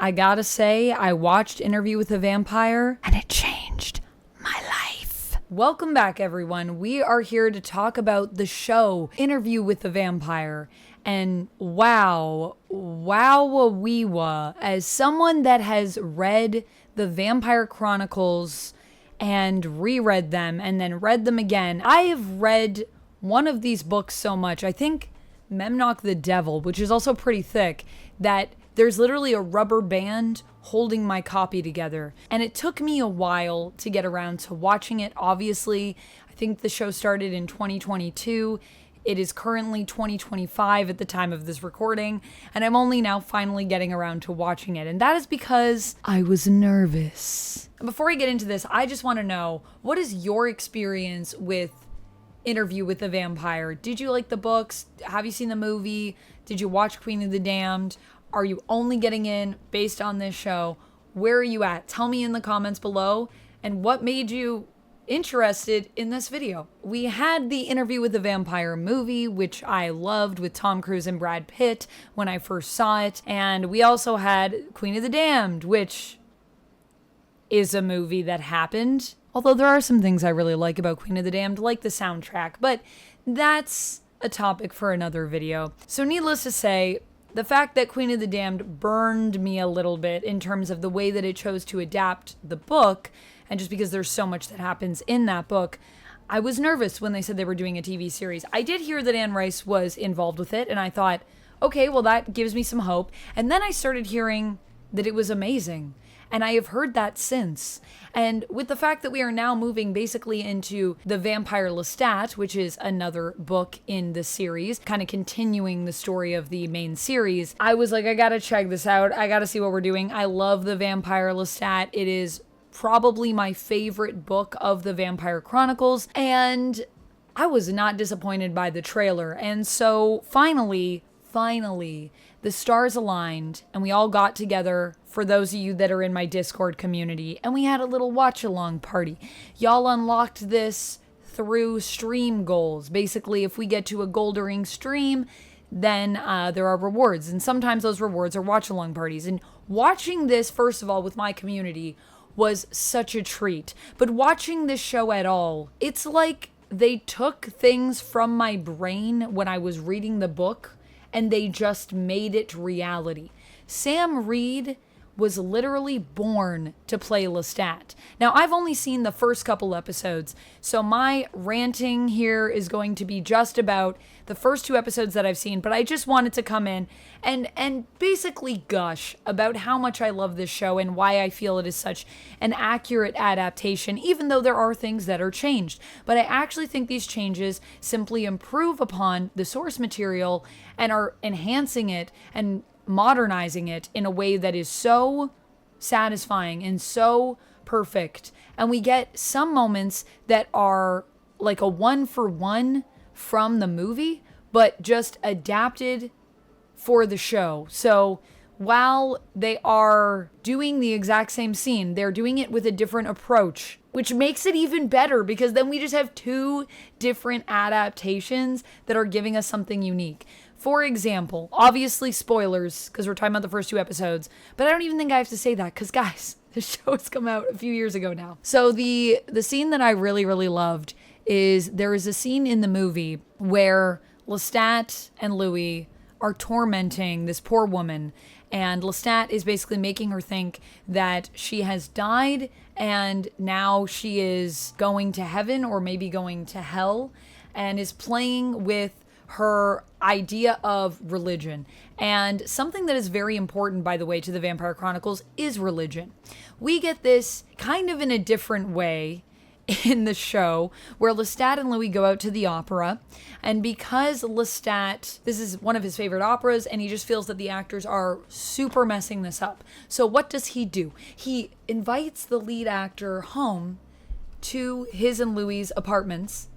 I gotta say, I watched Interview with a Vampire and it changed my life. Welcome back, everyone. We are here to talk about the show Interview with the Vampire. And wow, as someone that has read the Vampire Chronicles and reread them and then read them again, I have read one of these books so much. I think Memnoch the Devil, which is also pretty thick, that there's literally a rubber band holding my copy together. And it took me a while to get around to watching it. Obviously, I think the show started in 2022. It is currently 2025 at the time of this recording, and I'm only now finally getting around to watching it. And that is because I was nervous. Before I get into this, I just want to know, what is your experience with Interview with the Vampire? Did you like the books? Have you seen the movie? Did you watch Queen of the Damned? Are you only getting in based on this show? Where are you at? Tell me in the comments below. And what made you interested in this video? We had the Interview with the Vampire movie, which I loved, with Tom Cruise and Brad Pitt when I first saw it. And we also had Queen of the Damned, which is a movie that happened. Although there are some things I really like about Queen of the Damned, like the soundtrack, but that's a topic for another video. So needless to say, the fact that Queen of the Damned burned me a little bit in terms of the way that it chose to adapt the book, and just because there's so much that happens in that book, I was nervous when they said they were doing a TV series. I did hear that Anne Rice was involved with it, and I thought, okay, well, that gives me some hope. And then I started hearing that it was amazing. And I have heard that since. And with the fact that we are now moving basically into the Vampire Lestat, which is another book in the series, kind of continuing the story of the main series, I was like, I gotta check this out. I gotta see what we're doing. I love the Vampire Lestat. It is probably my favorite book of the Vampire Chronicles. And I was not disappointed by the trailer. And so finally, the stars aligned and we all got together, for those of you that are in my Discord community, and we had a little watch-along party. Y'all unlocked this through stream goals. Basically, if we get to a gold ring stream, then there are rewards, and sometimes those rewards are watch-along parties. And watching this, first of all, with my community was such a treat. But watching this show at all, it's like they took things from my brain when I was reading the book and they just made it reality. Sam Reed was literally born to play Lestat. Now, I've only seen the first couple episodes, so my ranting here is going to be just about the first two episodes that I've seen, but I just wanted to come in and basically gush about how much I love this show and why I feel it is such an accurate adaptation, even though there are things that are changed. But I actually think these changes simply improve upon the source material and are enhancing it and modernizing it in a way that is so satisfying and so perfect. And we get some moments that are like a one-for-one from the movie, but just adapted for the show. So while they are doing the exact same scene, they're doing it with a different approach, which makes it even better, because then we just have two different adaptations that are giving us something unique. For example, obviously spoilers, because we're talking about the first two episodes, but I don't even think I have to say that, because guys, the show has come out a few years ago now. So the scene that I really loved is there is a scene in the movie where Lestat and Louis are tormenting this poor woman, and Lestat is basically making her think that she has died and now she is going to heaven or maybe going to hell, and is playing with her idea of religion. And something that is very important, by the way, to the Vampire Chronicles is religion. We get this kind of in a different way in the show, where Lestat and Louis go out to the opera, and because Lestat, this is one of his favorite operas, and he just feels that the actors are super messing this up. So what does he do? He invites the lead actor home to his and Louis' apartments,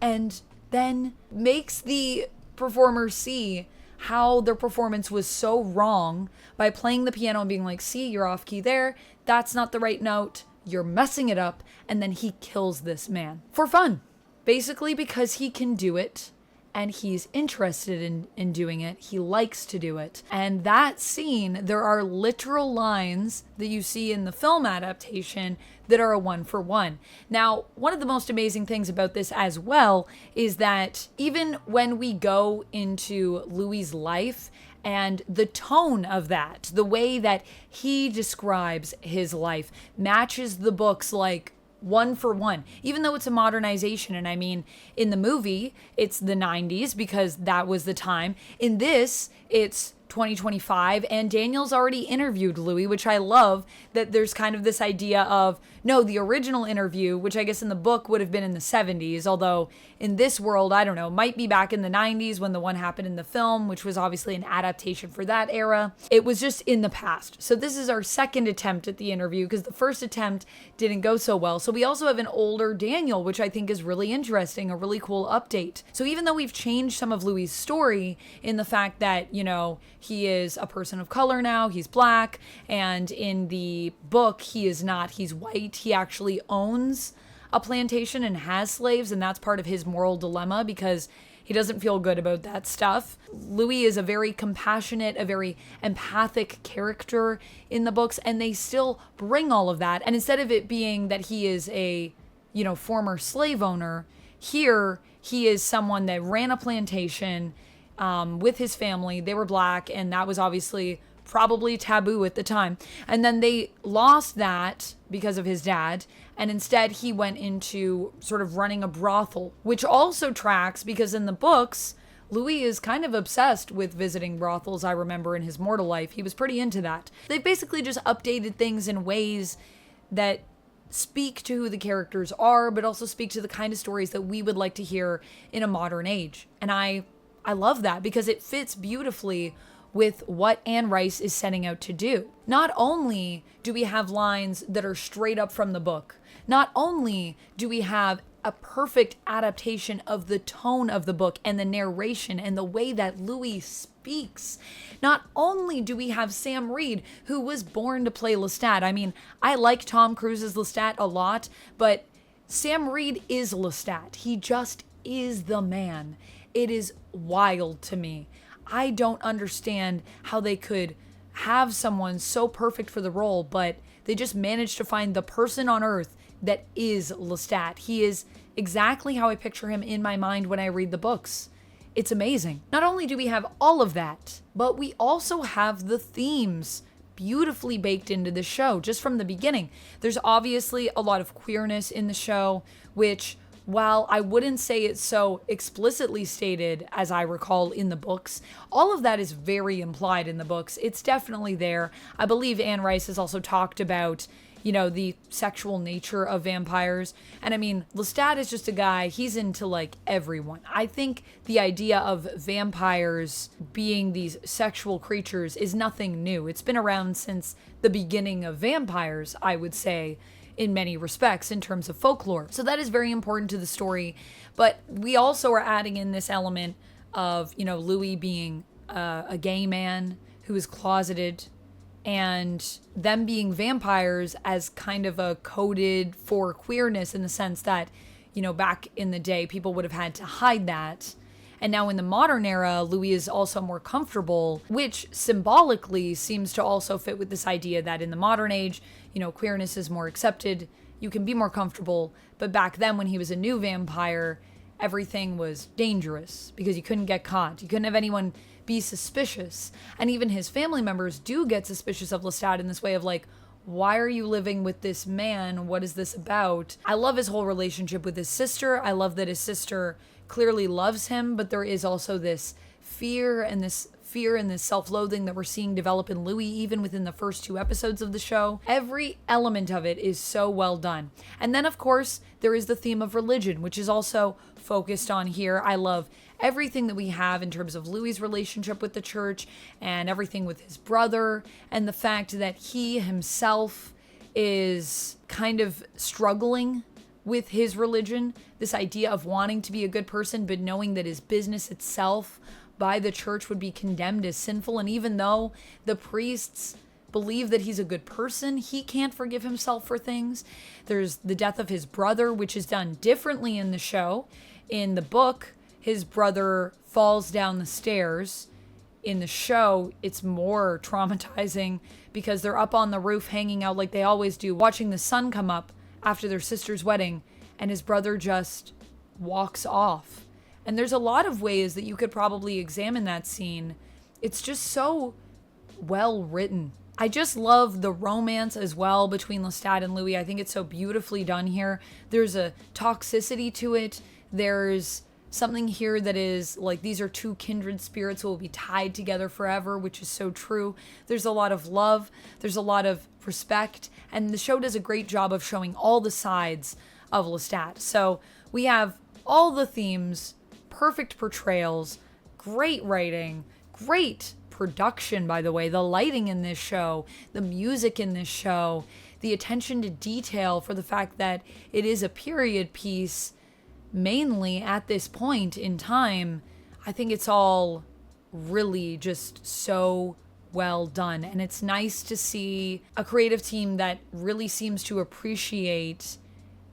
and then makes the performers see how their performance was so wrong by playing the piano and being like, see, you're off key there, that's not the right note, you're messing it up, and then he kills this man for fun, basically because he can do it and he's interested in doing it. He likes to do it. And that scene, there are literal lines that you see in the film adaptation that are a one for one. Now, one of the most amazing things about this as well is that even when we go into Louis's life and the tone of that, the way that he describes his life matches the books like one for one, even though it's a modernization. And I mean, in the movie, it's the 90s because that was the time. In this, it's 2025, and Daniel's already interviewed Louis, which I love that there's kind of this idea of, no, the original interview, which I guess in the book would have been in the 70s, although in this world, I don't know, might be back in the 90s when the one happened in the film, which was obviously an adaptation for that era. It was just in the past. So this is our second attempt at the interview because the first attempt didn't go so well. So we also have an older Daniel, which I think is really interesting, a really cool update. So even though we've changed some of Louis's story in the fact that, you know, he is a person of color now, he's black, and in the book, he is not, he's white. He actually owns a plantation and has slaves, and that's part of his moral dilemma because he doesn't feel good about that stuff. Louis is a very compassionate, a very empathic character in the books, and they still bring all of that. And instead of it being that he is a, you know, former slave owner, here he is someone that ran a plantation with his family. They were black, and that was obviously probably taboo at the time. And then they lost that because of his dad, and instead he went into sort of running a brothel, which also tracks because in the books, Louis is kind of obsessed with visiting brothels. I remember in his mortal life, he was pretty into that. They've basically just updated things in ways that speak to who the characters are, but also speak to the kind of stories that we would like to hear in a modern age. And I love that because it fits beautifully with what Anne Rice is setting out to do. Not only do we have lines that are straight up from the book, not only do we have a perfect adaptation of the tone of the book and the narration and the way that Louis speaks, not only do we have Sam Reed, who was born to play Lestat. I mean, I like Tom Cruise's Lestat a lot, but Sam Reed is Lestat. He just is the man. It is wild to me. I don't understand how they could have someone so perfect for the role, but they just managed to find the person on earth that is Lestat. He is exactly how I picture him in my mind when I read the books. It's amazing. Not only do we have all of that, but we also have the themes beautifully baked into the show just from the beginning. There's obviously a lot of queerness in the show, which, while I wouldn't say it's so explicitly stated as I recall in the books, all of that is very implied in the books. It's definitely there. I believe Anne Rice has also talked about, you know, the sexual nature of vampires. And I mean, Lestat is just a guy, he's into like everyone. I think the idea of vampires being these sexual creatures is nothing new. It's been around since the beginning of vampires, I would say, in many respects in terms of folklore. So that is very important to the story. But we also are adding in this element of, you know, Louis being a gay man who is closeted, and them being vampires as kind of a coded for queerness in the sense that, you know, back in the day, people would have had to hide that. And now in the modern era, Louis is also more comfortable, which symbolically seems to also fit with this idea that in the modern age, you know, queerness is more accepted. You can be more comfortable. But back then when he was a new vampire, everything was dangerous because you couldn't get caught. You couldn't have anyone be suspicious. And even his family members do get suspicious of Lestat in this way of like, why are you living with this man? What is this about? I love his whole relationship with his sister. I love that his sister clearly loves him, but there is also this fear and this self-loathing that we're seeing develop in Louis even within the first 2 episodes of the show. Every element of it is so well done. And then of course there is the theme of religion, which is also focused on here. I love everything that we have in terms of Louis's relationship with the church and everything with his brother, and the fact that he himself is kind of struggling with his religion, this idea of wanting to be a good person, but knowing that his business itself by the church would be condemned as sinful. And even though the priests believe that he's a good person, he can't forgive himself for things. There's the death of his brother, which is done differently in the show. In the book, his brother falls down the stairs. In the show, it's more traumatizing because they're up on the roof hanging out like they always do, watching the sun come up after their sister's wedding, and his brother just walks off. And there's a lot of ways that you could probably examine that scene. It's just so well written. I just love the romance as well between Lestat and Louis. I think it's so beautifully done here. There's a toxicity to it. There's something here that is like, these are two kindred spirits who will be tied together forever, which is so true. There's a lot of love. There's a lot of respect. And the show does a great job of showing all the sides of Lestat. So we have all the themes, perfect portrayals, great writing, great production, by the way, the lighting in this show, the music in this show, the attention to detail for the fact that it is a period piece mainly at this point in time. I think it's all really just so well done. And it's nice to see a creative team that really seems to appreciate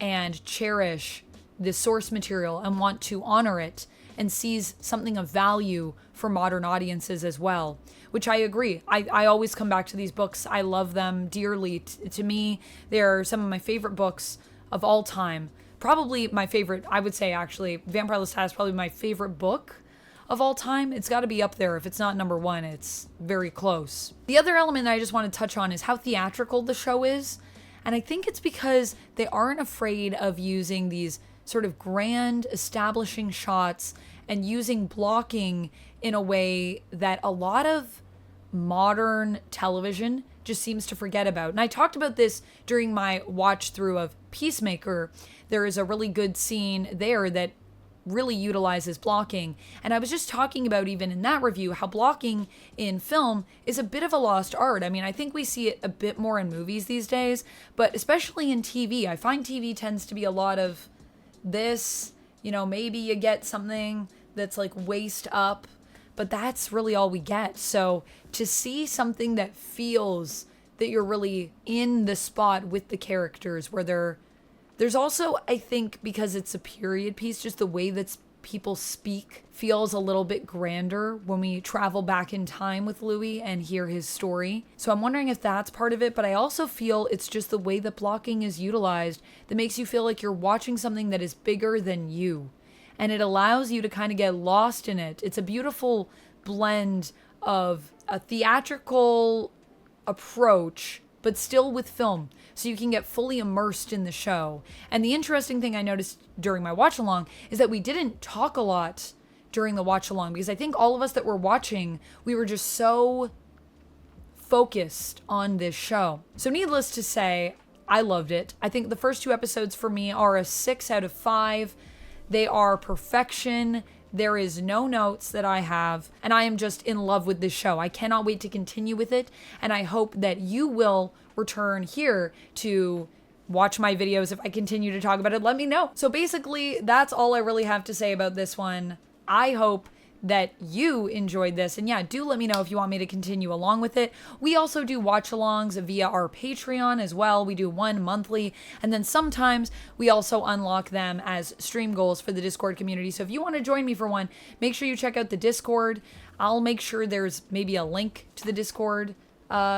and cherish the source material and want to honor it and sees something of value for modern audiences as well, which I agree. I always come back to these books. I love them dearly. To me, they're some of my favorite books of all time. Probably my favorite, I would say actually, Vampire Lestat is probably my favorite book of all time. It's got to be up there. If it's not number one, it's very close. The other element that I just want to touch on is how theatrical the show is. And I think it's because they aren't afraid of using these sort of grand establishing shots and using blocking in a way that a lot of modern television just seems to forget about. And I talked about this during my watch through of Peacemaker. There is a really good scene there that really utilizes blocking. And I was just talking about, even in that review, how blocking in film is a bit of a lost art. I mean, I think we see it a bit more in movies these days, but especially in TV. I find TV tends to be a lot of this, maybe you get something that's like waist up, but that's really all we get. So to see something that feels that you're really in the spot with the characters, where there's also, I think, because it's a period piece, just the way that people speak feels a little bit grander when we travel back in time with Louis and hear his story. So I'm wondering if that's part of it, but I also feel it's just the way that blocking is utilized that makes you feel like you're watching something that is bigger than you. And it allows you to kind of get lost in it. It's a beautiful blend of a theatrical approach, but still with film, so you can get fully immersed in the show. And the interesting thing I noticed during my watch along is that we didn't talk a lot during the watch along, because I think all of us that were watching, we were just so focused on this show. So needless to say, I loved it. I think the first two episodes for me are a 6 out of 5. They are perfection. There is no notes that I have, and I am just in love with this show. I cannot wait to continue with it, and I hope that you will return here to watch my videos. If I continue to talk about it, let me know. So basically, that's all I really have to say about this one. I hope that you enjoyed this, and yeah, do let me know if you want me to continue along with it. We also do watch-alongs via our Patreon as well. We do one monthly, and then sometimes we also unlock them as stream goals for the Discord community. So if you want to join me for one, make sure you check out the Discord. I'll make sure there's maybe a link to the Discord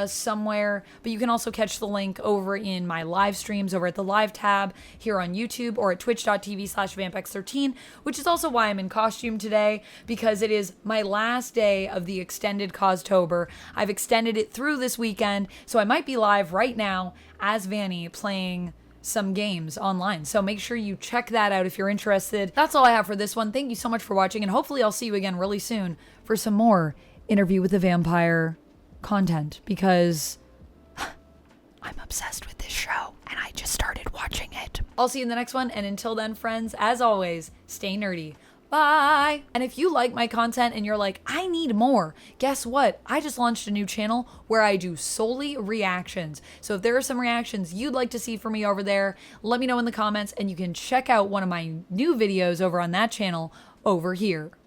somewhere, but you can also catch the link over in my live streams over at the live tab here on YouTube or at twitch.tv/vampx13, which is also why I'm in costume today, because it is my last day of the extended Caustober. I've extended it through this weekend, so I might be live right now as Vanny playing some games online. So make sure you check that out if you're interested. That's all I have for this one. Thank you so much for watching, and hopefully I'll see you again really soon for some more Interview with the Vampire content, because I'm obsessed with this show and I just started watching it. I'll see you in the next one, and until then, friends, as always, stay nerdy. Bye! And if you like my content and you're like, I need more, guess what? I just launched a new channel where I do solely reactions. So if there are some reactions you'd like to see from me over there, let me know in the comments, and you can check out one of my new videos over on that channel over here.